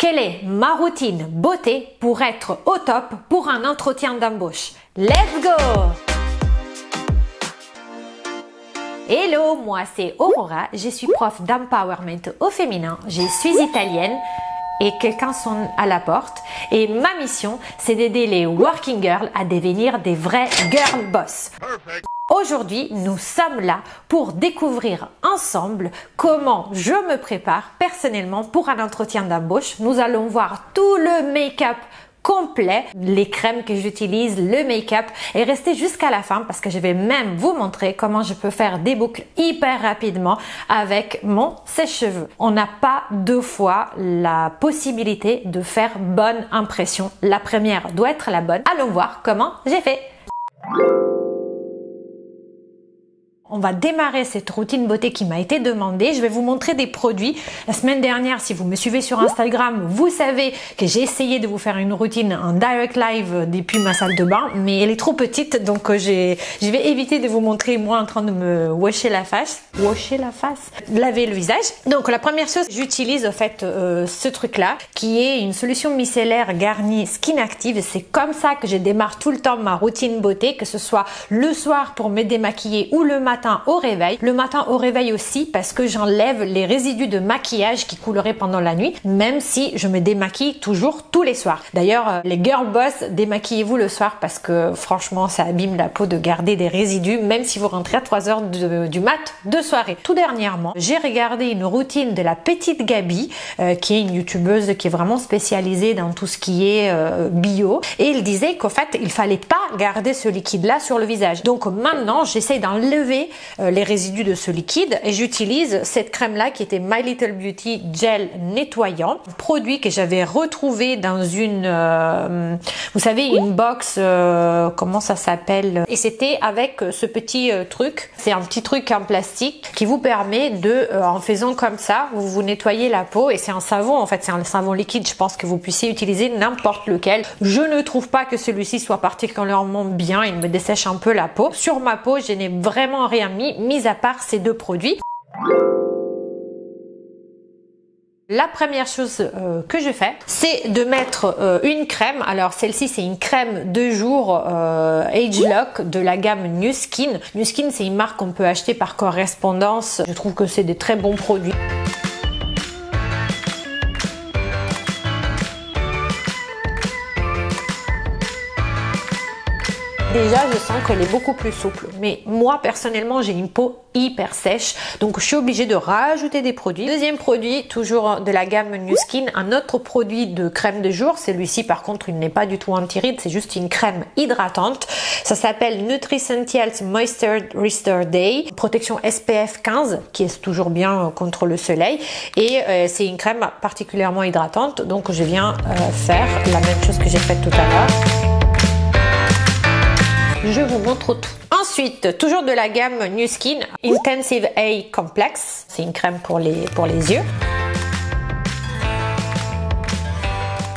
Quelle est ma routine beauté pour être au top pour un entretien d'embauche? Let's go! Hello, moi c'est Aurora, je suis prof d'empowerment au féminin, je suis italienne et quelqu'un sonne à la porte et ma mission c'est d'aider les working girls à devenir des vrais girl boss. Perfect. Aujourd'hui, nous sommes là pour découvrir ensemble comment je me prépare personnellement pour un entretien d'embauche. Nous allons voir tout le make-up complet, les crèmes que j'utilise, le make-up et restez jusqu'à la fin parce que je vais même vous montrer comment je peux faire des boucles hyper rapidement avec mon sèche-cheveux. On n'a pas deux fois la possibilité de faire bonne impression. La première doit être la bonne. Allons voir comment j'ai fait. On va démarrer cette routine beauté qui m'a été demandée. Je vais vous montrer des produits. La semaine dernière, si vous me suivez sur Instagram, vous savez que j'ai essayé de vous faire une routine en direct live depuis ma salle de bain, mais elle est trop petite, donc je vais éviter de vous montrer moi en train de me washer la face, laver le visage. Donc la première chose, j'utilise en fait ce truc-là, qui est une solution micellaire Garnier Skin Active. C'est comme ça que je démarre tout le temps ma routine beauté, que ce soit le soir pour me démaquiller ou le matin au réveil. Le matin au réveil aussi parce que j'enlève les résidus de maquillage qui couleraient pendant la nuit, même si je me démaquille toujours tous les soirs. D'ailleurs, les girl boss, démaquillez-vous le soir parce que franchement, ça abîme la peau de garder des résidus, même si vous rentrez à 3 heures du mat de soirée. Tout dernièrement, j'ai regardé une routine de la petite Gabi, qui est une youtubeuse qui est vraiment spécialisée dans tout ce qui est bio, et il disait qu'en fait, il fallait pas garder ce liquide-là sur le visage. Donc maintenant, j'essaie d'enlever les résidus de ce liquide et j'utilise cette crème là qui était My Little Beauty Gel nettoyant, produit que j'avais retrouvé dans une vous savez, une box, comment ça s'appelle, et c'était avec ce petit truc, c'est un petit truc en plastique qui vous permet de, en faisant comme ça, vous nettoyez la peau, et c'est un savon, en fait c'est un savon liquide. Je pense que vous puissiez utiliser n'importe lequel. Je ne trouve pas que celui-ci soit particulièrement bien, il me dessèche un peu la peau. Sur ma peau, je n'ai vraiment rien mis à part ces deux produits. La première chose que je fais, c'est de mettre une crème. Alors celle-ci, c'est une crème de jour Age Lock de la gamme New Skin. New Skin, c'est une marque qu'on peut acheter par correspondance. Je trouve que c'est des très bons produits. Déjà, je sens qu'elle est beaucoup plus souple. Mais moi, personnellement, j'ai une peau hyper sèche. Donc, je suis obligée de rajouter des produits. Deuxième produit, toujours de la gamme New Skin. Un autre produit de crème de jour. Celui-ci, par contre, il n'est pas du tout anti-rides. C'est juste une crème hydratante. Ça s'appelle NutriSentials Moisture Restore Day. Protection SPF 15, qui est toujours bien contre le soleil. Et c'est une crème particulièrement hydratante. Donc, je viens faire la même chose que j'ai faite tout à l'heure. Je vous montre tout. Ensuite, toujours de la gamme New Skin, Intensive Eye Complex. C'est une crème pour les yeux.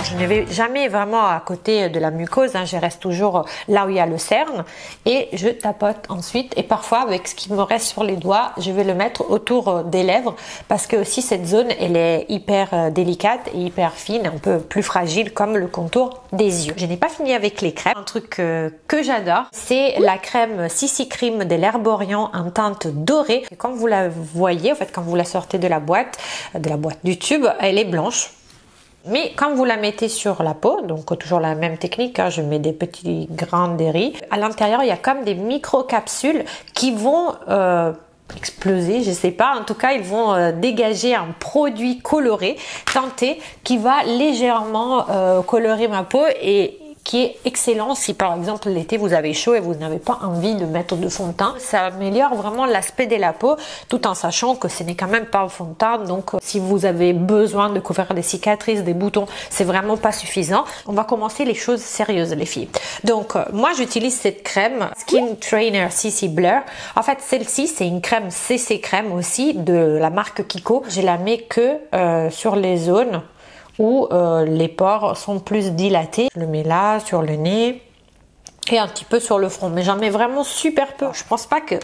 Je ne vais jamais vraiment à côté de la muqueuse, hein. Je reste toujours là où il y a le cerne et je tapote ensuite, et parfois avec ce qui me reste sur les doigts, je vais le mettre autour des lèvres parce que aussi cette zone, elle est hyper délicate et hyper fine, un peu plus fragile comme le contour des yeux. Je n'ai pas fini avec les crèmes. Un truc que j'adore, c'est la crème CC Cream de l'Herborian en teinte dorée. Et quand vous la voyez, en fait, quand vous la sortez de la boîte du tube, elle est blanche. Mais quand vous la mettez sur la peau, donc toujours la même technique, hein, je mets des petits grains de riz. À l'intérieur, il y a comme des micro-capsules qui vont exploser, je sais pas. En tout cas, ils vont dégager un produit coloré, teinté, qui va légèrement colorer ma peau et qui est excellent si par exemple l'été vous avez chaud et vous n'avez pas envie de mettre de fond de teint. Ça améliore vraiment l'aspect de la peau tout en sachant que ce n'est quand même pas un fond de teint, donc si vous avez besoin de couvrir des cicatrices, des boutons, c'est vraiment pas suffisant. On va commencer les choses sérieuses les filles. Donc moi j'utilise cette crème Skin Trainer CC Blur. En fait celle-ci c'est une crème CC crème aussi de la marque Kiko. Je la mets que sur les zones où les pores sont plus dilatés. Je le mets là, sur le nez et un petit peu sur le front, mais j'en mets vraiment super peu. Je pense pas que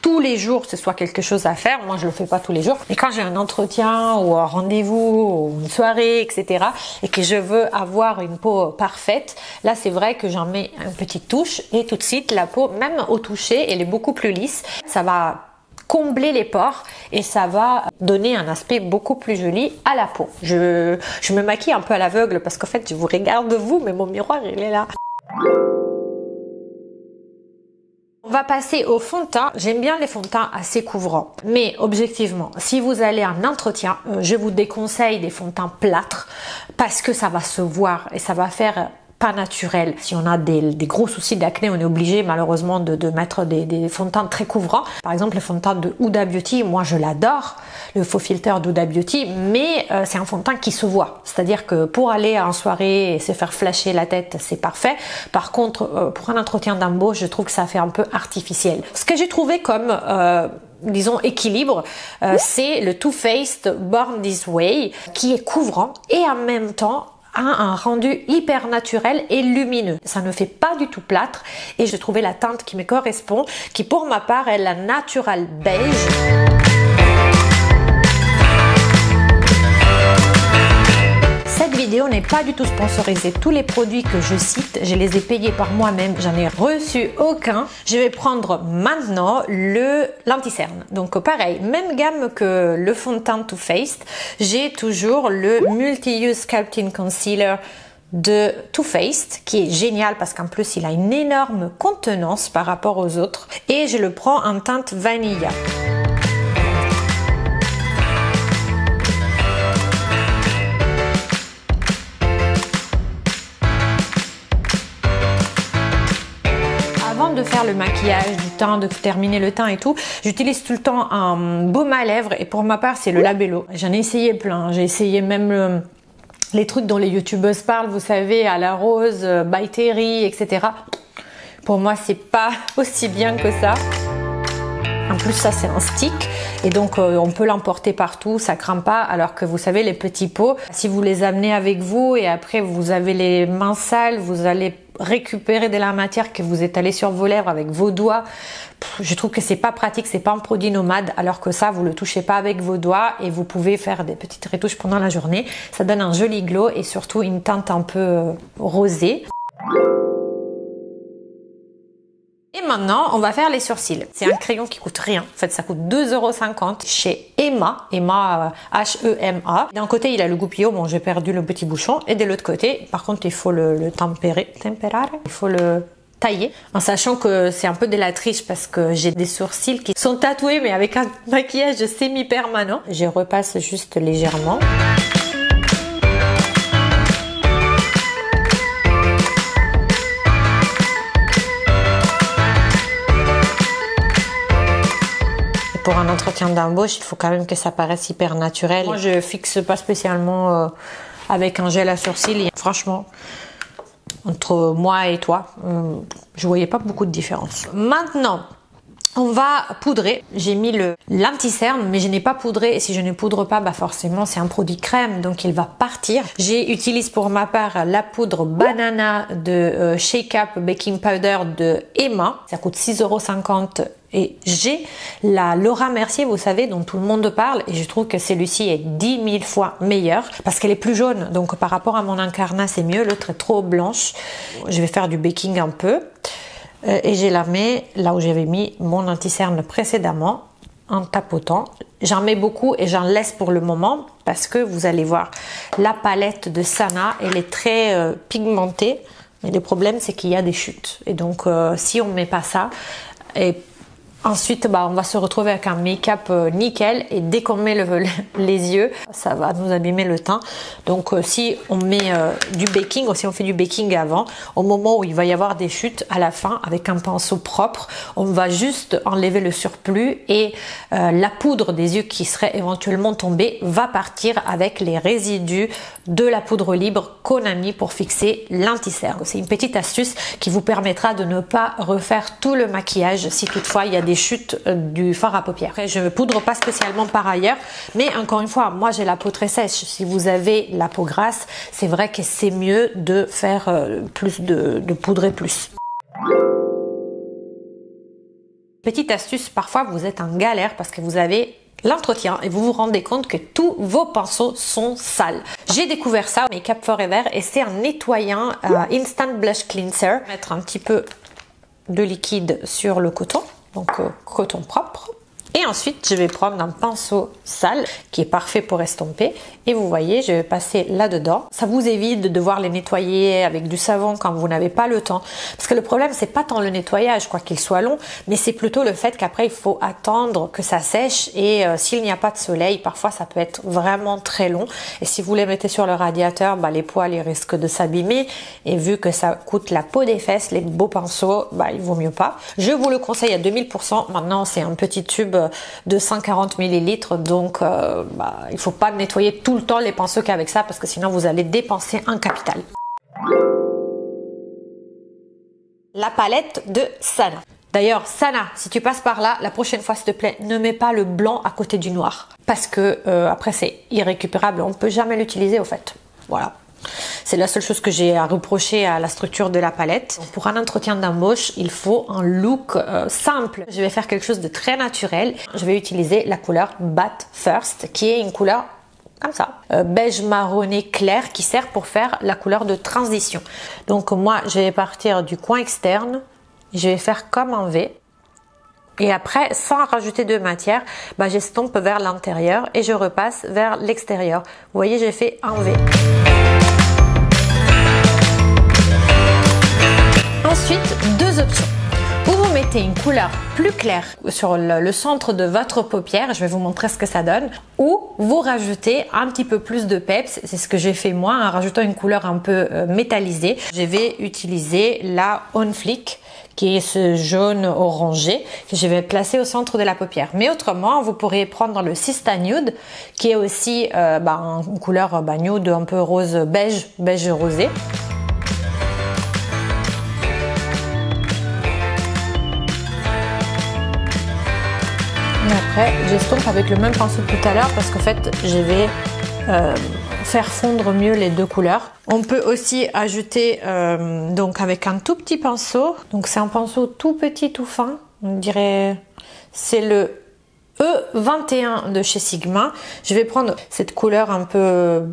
tous les jours ce soit quelque chose à faire. Moi, je le fais pas tous les jours. Mais quand j'ai un entretien ou un rendez-vous ou une soirée, etc., et que je veux avoir une peau parfaite, là, c'est vrai que j'en mets une petite touche et tout de suite, la peau, même au toucher, elle est beaucoup plus lisse. Ça va combler les pores et ça va donner un aspect beaucoup plus joli à la peau. Je me maquille un peu à l'aveugle parce qu'en fait je vous regarde vous, mais mon miroir il est là. On va passer au fond de teint. J'aime bien les fonds de teint assez couvrants, mais objectivement, si vous allez à un entretien, je vous déconseille des fonds de teint plâtres parce que ça va se voir et ça va faire pas naturel. Si on a des gros soucis d'acné, on est obligé malheureusement de mettre des fonds de teint très couvrants. Par exemple, le fond de teint de Huda Beauty, moi je l'adore, le faux filter d'Huda Beauty, mais c'est un fond de teint qui se voit. C'est-à-dire que pour aller en soirée et se faire flasher la tête, c'est parfait. Par contre, pour un entretien d'embauche, je trouve que ça fait un peu artificiel. Ce que j'ai trouvé comme disons équilibre, c'est le Too Faced Born This Way, qui est couvrant et en même temps a un rendu hyper naturel et lumineux. Ça ne fait pas du tout plâtre et j'ai trouvé la teinte qui me correspond, qui pour ma part est la Natural Beige. Cette vidéo n'est pas du tout sponsorisée. Tous les produits que je cite, je les ai payés par moi-même. J'en ai reçu aucun. Je vais prendre maintenant le l'anti-cerne. Donc pareil, même gamme que le fond de teint Too Faced. J'ai toujours le Multi-Use Sculpting Concealer de Too Faced qui est génial parce qu'en plus il a une énorme contenance par rapport aux autres. Et je le prends en teinte Vanilla. De faire le maquillage, du teint, de terminer le teint et tout, j'utilise tout le temps un baume à lèvres et pour ma part c'est le Labello. J'en ai essayé plein, j'ai essayé même les trucs dont les youtubeuses parlent, vous savez, à la rose, by Terry, etc. Pour moi c'est pas aussi bien que ça. En plus ça c'est un stick et donc on peut l'emporter partout, ça crame pas, alors que vous savez les petits pots, si vous les amenez avec vous et après vous avez les mains sales, vous allez récupérer de la matière que vous étalez sur vos lèvres avec vos doigts. Je trouve que c'est pas pratique, c'est pas un produit nomade, alors que ça vous le touchez pas avec vos doigts et vous pouvez faire des petites retouches pendant la journée. Ça donne un joli glow et surtout une teinte un peu rosée. Et maintenant, on va faire les sourcils. C'est un crayon qui coûte rien. En fait, ça coûte 2,50 € chez Emma. Emma, H-E-M-A. D'un côté, il a le goupillot. Bon, j'ai perdu le petit bouchon. Et de l'autre côté, par contre, il faut le temperare. Il faut le tailler. En sachant que c'est un peu de la triche parce que j'ai des sourcils qui sont tatoués, mais avec un maquillage semi-permanent. Je repasse juste légèrement. Pour un entretien d'embauche, il faut quand même que ça paraisse hyper naturel. Moi, je fixe pas spécialement avec un gel à sourcils. Et franchement, entre moi et toi, je voyais pas beaucoup de différence. Maintenant, on va poudrer. J'ai mis l'anti-cerne, mais je n'ai pas poudré. Et si je ne poudre pas, bah forcément, c'est un produit crème, donc il va partir. J'utilise pour ma part la poudre Banana de Shake Up Baking Powder de Emma. Ça coûte 6,50 €. Et j'ai la Laura Mercier, vous savez, dont tout le monde parle. Et je trouve que celui-ci est 10 000 fois meilleur parce qu'elle est plus jaune. Donc par rapport à mon incarnat, c'est mieux. L'autre est trop blanche. Je vais faire du baking un peu. Et je la mets là où j'avais mis mon anti-cerne précédemment en tapotant. J'en mets beaucoup et j'en laisse pour le moment parce que vous allez voir la palette de Sana, elle est très pigmentée. Mais le problème, c'est qu'il y a des chutes. Et donc si on ne met pas ça, et ensuite, on va se retrouver avec un make-up nickel et dès qu'on met les yeux, ça va nous abîmer le teint. Donc si on met du baking, ou si on fait du baking avant, au moment où il va y avoir des chutes, à la fin, avec un pinceau propre, on va juste enlever le surplus et la poudre des yeux qui serait éventuellement tombée va partir avec les résidus de la poudre libre qu'on a mis pour fixer l'anti-cerne. C'est une petite astuce qui vous permettra de ne pas refaire tout le maquillage si toutefois il y a des chutes du fard à paupières. Après, je ne poudre pas spécialement par ailleurs, mais encore une fois, moi j'ai la peau très sèche. Si vous avez la peau grasse, c'est vrai que c'est mieux de faire plus de poudrer plus. Petite astuce, parfois vous êtes en galère parce que vous avez l'entretien et vous vous rendez compte que tous vos pinceaux sont sales. J'ai découvert ça au Make Up Forever et c'est un nettoyant Instant Blush Cleanser. Mettre un petit peu de liquide sur le coton, donc coton propre. Et ensuite, je vais prendre un pinceau sale qui est parfait pour estomper. Et vous voyez, je vais passer là-dedans. Ça vous évite de devoir les nettoyer avec du savon quand vous n'avez pas le temps. Parce que le problème, c'est pas tant le nettoyage, quoi qu'il soit long, mais c'est plutôt le fait qu'après, il faut attendre que ça sèche. Et s'il n'y a pas de soleil, parfois, ça peut être vraiment très long. Et si vous les mettez sur le radiateur, les poils, ils risquent de s'abîmer. Et vu que ça coûte la peau des fesses, les beaux pinceaux, il vaut mieux pas. Je vous le conseille à 2000%. Maintenant, c'est un petit tube de 140 ml, donc il faut pas nettoyer tout le temps les pinceaux qu'avec ça parce que sinon vous allez dépenser un capital. La palette de Sana. D'ailleurs, Sana, si tu passes par là, la prochaine fois, s'il te plaît, ne mets pas le blanc à côté du noir parce que après c'est irrécupérable, on peut jamais l'utiliser au fait. Voilà. C'est la seule chose que j'ai à reprocher à la structure de la palette. Donc, pour un entretien d'embauche, il faut un look simple. Je vais faire quelque chose de très naturel. Je vais utiliser la couleur Bat First, qui est une couleur comme ça, beige marronné clair, qui sert pour faire la couleur de transition. Donc moi, je vais partir du coin externe. Je vais faire comme un V. Et après, sans rajouter de matière, j'estompe vers l'intérieur et je repasse vers l'extérieur. Vous voyez, j'ai fait un V. Ensuite, deux options. Ou vous mettez une couleur plus claire sur le centre de votre paupière, je vais vous montrer ce que ça donne, ou vous rajoutez un petit peu plus de peps, c'est ce que j'ai fait moi en rajoutant une couleur un peu métallisée. Je vais utiliser la On Fleek, qui est ce jaune orangé que je vais placer au centre de la paupière. Mais autrement, vous pourriez prendre le Sista Nude, qui est aussi une couleur nude un peu rose beige rosé. Et après, j'estompe avec le même pinceau que tout à l'heure parce qu'en fait, je vais faire fondre mieux les deux couleurs. On peut aussi ajouter donc avec un tout petit pinceau. Donc c'est un pinceau tout petit, tout fin. On dirait c'est le E21 de chez Sigma. Je vais prendre cette couleur un peu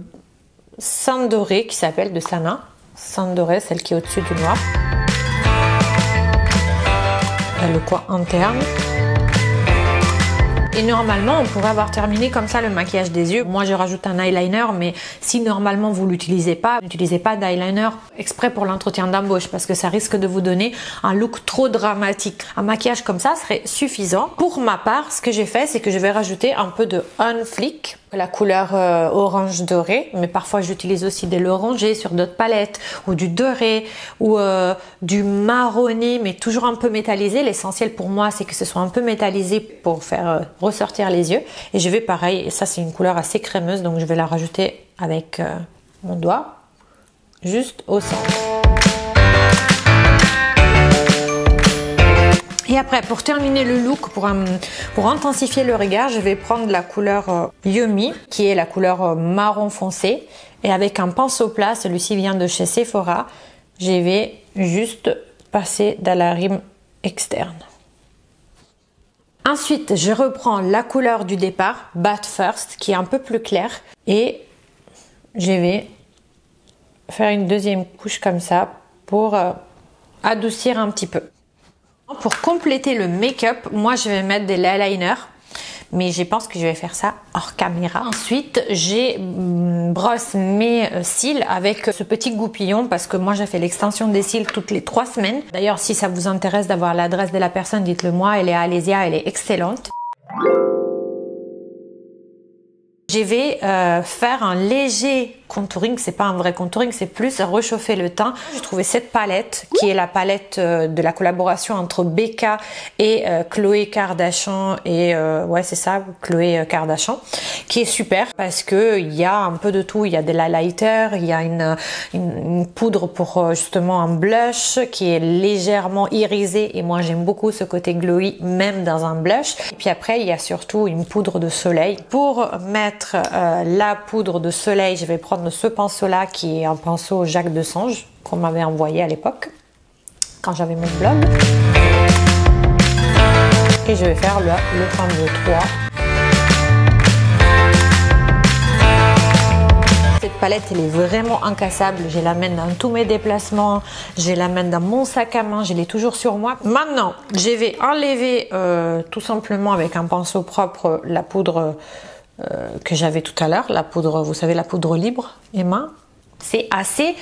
sang doré qui s'appelle de Sana. Sang doré, celle qui est au-dessus du noir. Là, le coin interne. Et normalement, on pourrait avoir terminé comme ça le maquillage des yeux. Moi, je rajoute un eyeliner, mais si normalement vous l'utilisez pas, n'utilisez pas d'eyeliner exprès pour l'entretien d'embauche parce que ça risque de vous donner un look trop dramatique. Un maquillage comme ça serait suffisant. Pour ma part, ce que j'ai fait, c'est que je vais rajouter un peu de On Fleek, la couleur orange doré, mais parfois j'utilise aussi de l'orangé sur d'autres palettes ou du doré ou du marronné, mais toujours un peu métallisé. L'essentiel pour moi, c'est que ce soit un peu métallisé pour faire ressortir les yeux. Et je vais pareil, et ça c'est une couleur assez crémeuse, donc je vais la rajouter avec mon doigt juste au centre. Et après, pour terminer le look, pour intensifier le regard, je vais prendre la couleur Yummy, qui est la couleur marron foncé. Et avec un pinceau plat, celui-ci vient de chez Sephora, je vais juste passer dans la rime externe. Ensuite, je reprends la couleur du départ, Bat First, qui est un peu plus claire. Et je vais faire une deuxième couche comme ça pour adoucir un petit peu. Pour compléter le make-up, moi je vais mettre des eyeliners, mais je pense que je vais faire ça hors caméra. Ensuite, j'ai brosse mes cils avec ce petit goupillon parce que moi j'ai fait l'extension des cils toutes les 3 semaines. D'ailleurs, si ça vous intéresse d'avoir l'adresse de la personne, dites-le moi, elle est à Alésia, elle est excellente. Je vais faire un léger contouring, c'est pas un vrai contouring, c'est plus réchauffer le teint. J'ai trouvé cette palette qui est la palette de la collaboration entre Becca et Khloé Kardashian et ouais c'est ça, Khloé Kardashian, qui est super parce que il y a un peu de tout, il y a de l'highlighter, il y a une poudre pour justement un blush qui est légèrement irisé et moi j'aime beaucoup ce côté glowy même dans un blush. Et puis après il y a surtout une poudre de soleil. Pour mettre la poudre de soleil, je vais prendre ce pinceau là qui est un pinceau Jacques Desange qu'on m'avait envoyé à l'époque quand j'avais mon blog. Et je vais faire le fameux 3. Cette palette, elle est vraiment incassable. Je l'amène dans tous mes déplacements. Je l'amène dans mon sac à main. Je l'ai toujours sur moi. Maintenant, je vais enlever tout simplement avec un pinceau propre la poudre que j'avais tout à l'heure. La poudre, vous savez, la poudre libre, Emma. C'est assez...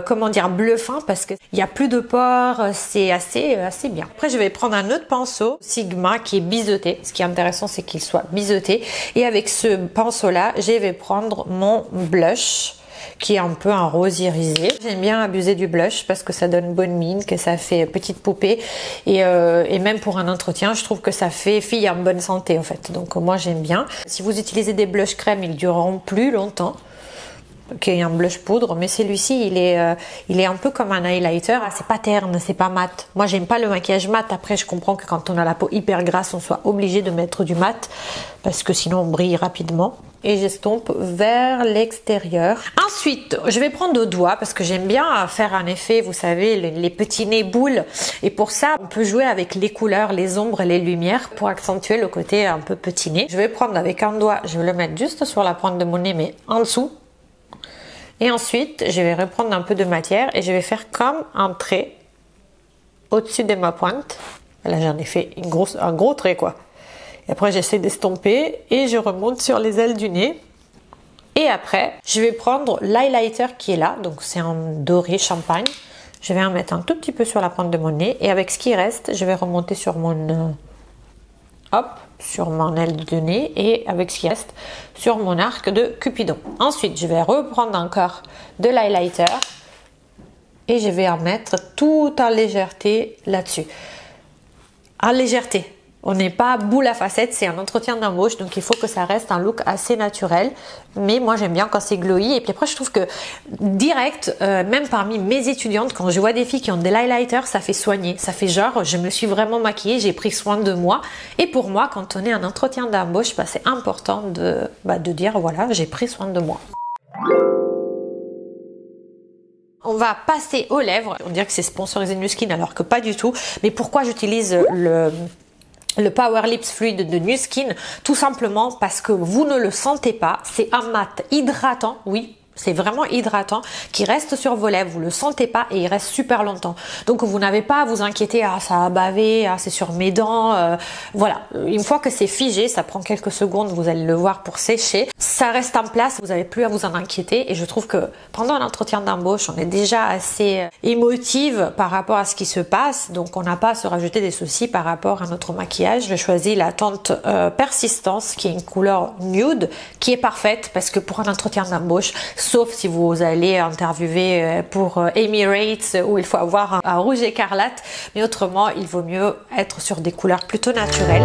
comment dire, bluffant parce qu'il n'y a plus de pores, c'est assez bien. Après, je vais prendre un autre pinceau Sigma qui est biseauté. Ce qui est intéressant, c'est qu'il soit biseauté. Et avec ce pinceau-là, je vais prendre mon blush qui est un peu un rose irisé. J'aime bien abuser du blush parce que ça donne bonne mine, que ça fait petite poupée. Et même pour un entretien, je trouve que ça fait fille en bonne santé en fait. Donc moi, j'aime bien. Si vous utilisez des blushs crème, ils dureront plus longtemps. Qui est un blush poudre, mais celui-ci il est un peu comme un highlighter. C'est pas terne, c'est pas mat. Moi j'aime pas le maquillage mat. Après je comprends que quand on a la peau hyper grasse, on soit obligé de mettre du mat parce que sinon on brille rapidement. Et j'estompe vers l'extérieur. Ensuite, je vais prendre au doigt parce que j'aime bien faire un effet, vous savez, les petits nez boules. Et pour ça, on peut jouer avec les couleurs, les ombres et les lumières pour accentuer le côté un peu petit nez. Je vais prendre avec un doigt, je vais le mettre juste sur la pointe de mon nez, mais en dessous. Et ensuite, je vais reprendre un peu de matière et je vais faire comme un trait au-dessus de ma pointe. Là, j'en ai fait un gros trait, quoi. Et après, j'essaie d'estomper et je remonte sur les ailes du nez. Et après, je vais prendre l'highlighter qui est là. Donc, c'est un doré champagne. Je vais en mettre un tout petit peu sur la pointe de mon nez. Et avec ce qui reste, je vais remonter sur mon... sur mon aile de nez et avec ce qui reste sur mon arc de Cupidon. Ensuite, je vais reprendre encore de l'highlighter et je vais en mettre tout en légèreté là-dessus. En légèreté. On n'est pas boule à facettes, c'est un entretien d'embauche, donc il faut que ça reste un look assez naturel. Mais moi, j'aime bien quand c'est glowy. Et puis après, je trouve que direct, même parmi mes étudiantes, quand je vois des filles qui ont de l'highlighter, ça fait soigner. Ça fait genre, je me suis vraiment maquillée, j'ai pris soin de moi. Et pour moi, quand on est un entretien d'embauche, c'est important de dire, voilà, j'ai pris soin de moi. On va passer aux lèvres. On dirait que c'est sponsorisé Nu Skin alors que pas du tout. Mais pourquoi j'utilise le Power Lips Fluid de Nu Skin? Tout simplement parce que vous ne le sentez pas. C'est un mat hydratant, oui. C'est vraiment hydratant qui reste sur vos lèvres, vous le sentez pas et il reste super longtemps. Donc vous n'avez pas à vous inquiéter, ah ça a bavé, ah c'est sur mes dents. Voilà, une fois que c'est figé, ça prend quelques secondes, vous allez le voir pour sécher. Ça reste en place, vous n'avez plus à vous en inquiéter et je trouve que pendant un entretien d'embauche, on est déjà assez émotive par rapport à ce qui se passe. Donc on n'a pas à se rajouter des soucis par rapport à notre maquillage. Je choisis la teinte Persistance qui est une couleur nude qui est parfaite parce que pour un entretien d'embauche, sauf si vous allez interviewer pour Emirates où il faut avoir un rouge écarlate, mais autrement il vaut mieux être sur des couleurs plutôt naturelles.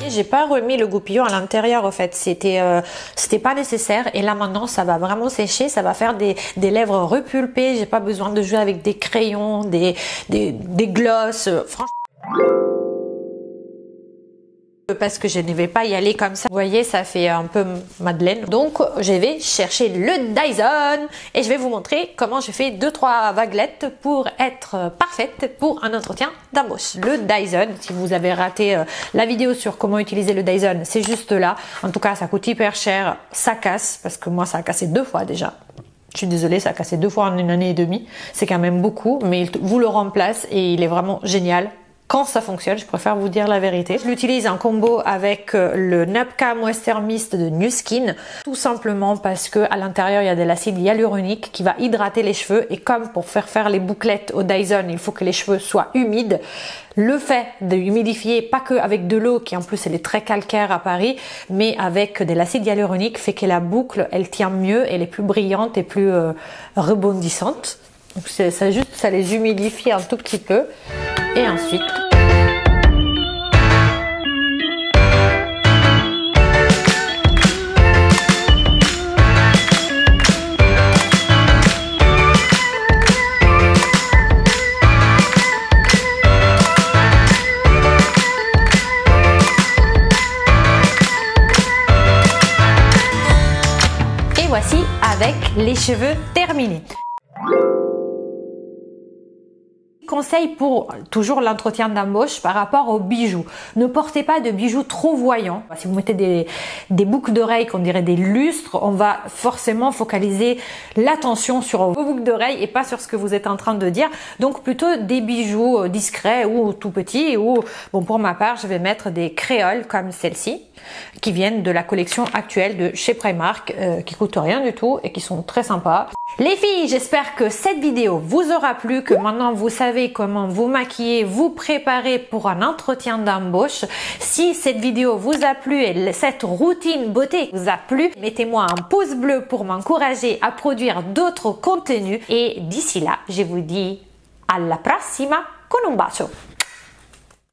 J'ai pas remis le goupillon à l'intérieur, en fait, c'était pas nécessaire et là maintenant ça va vraiment sécher, ça va faire des lèvres repulpées. J'ai pas besoin de jouer avec des crayons, des gloss, franchement. Parce que je ne vais pas y aller comme ça. Vous voyez, ça fait un peu Madeleine. Donc, je vais chercher le Dyson et je vais vous montrer comment je fais 2-3 vaguelettes pour être parfaite pour un entretien d'embauche. Le Dyson, si vous avez raté la vidéo sur comment utiliser le Dyson, c'est juste là. En tout cas, ça coûte hyper cher. Ça casse parce que moi, ça a cassé 2 fois déjà. Je suis désolée, ça a cassé 2 fois en 1 année et demie. C'est quand même beaucoup, mais il vous le remplace et il est vraiment génial. Quand ça fonctionne, je préfère vous dire la vérité. Je l'utilise en combo avec le Nubka Moisture Mist de Nu Skin, tout simplement parce que à l'intérieur il y a de l'acide hyaluronique qui va hydrater les cheveux et comme pour faire les bouclettes au Dyson, il faut que les cheveux soient humides. Le fait de humidifier, pas que avec de l'eau qui en plus elle est très calcaire à Paris, mais avec de l'acide hyaluronique fait que la boucle elle tient mieux, elle est plus brillante et plus rebondissante. Donc ça les humidifie un tout petit peu et ensuite et voici avec les cheveux terminés. conseil pour toujours l'entretien d'embauche par rapport aux bijoux. Ne portez pas de bijoux trop voyants. Si vous mettez des boucles d'oreilles qu'on dirait des lustres, on va forcément focaliser l'attention sur vos boucles d'oreilles et pas sur ce que vous êtes en train de dire. Donc plutôt des bijoux discrets ou tout petits, ou bon, pour ma part, je vais mettre des créoles comme celle-ci qui viennent de la collection actuelle de chez Primark, qui coûtent rien du tout et qui sont très sympas. Les filles, j'espère que cette vidéo vous aura plu, que maintenant vous savez comment vous maquiller, vous préparer pour un entretien d'embauche. Si cette vidéo vous a plu et cette routine beauté vous a plu, mettez-moi un pouce bleu pour m'encourager à produire d'autres contenus. Et d'ici là, je vous dis alla prossima con un bacio.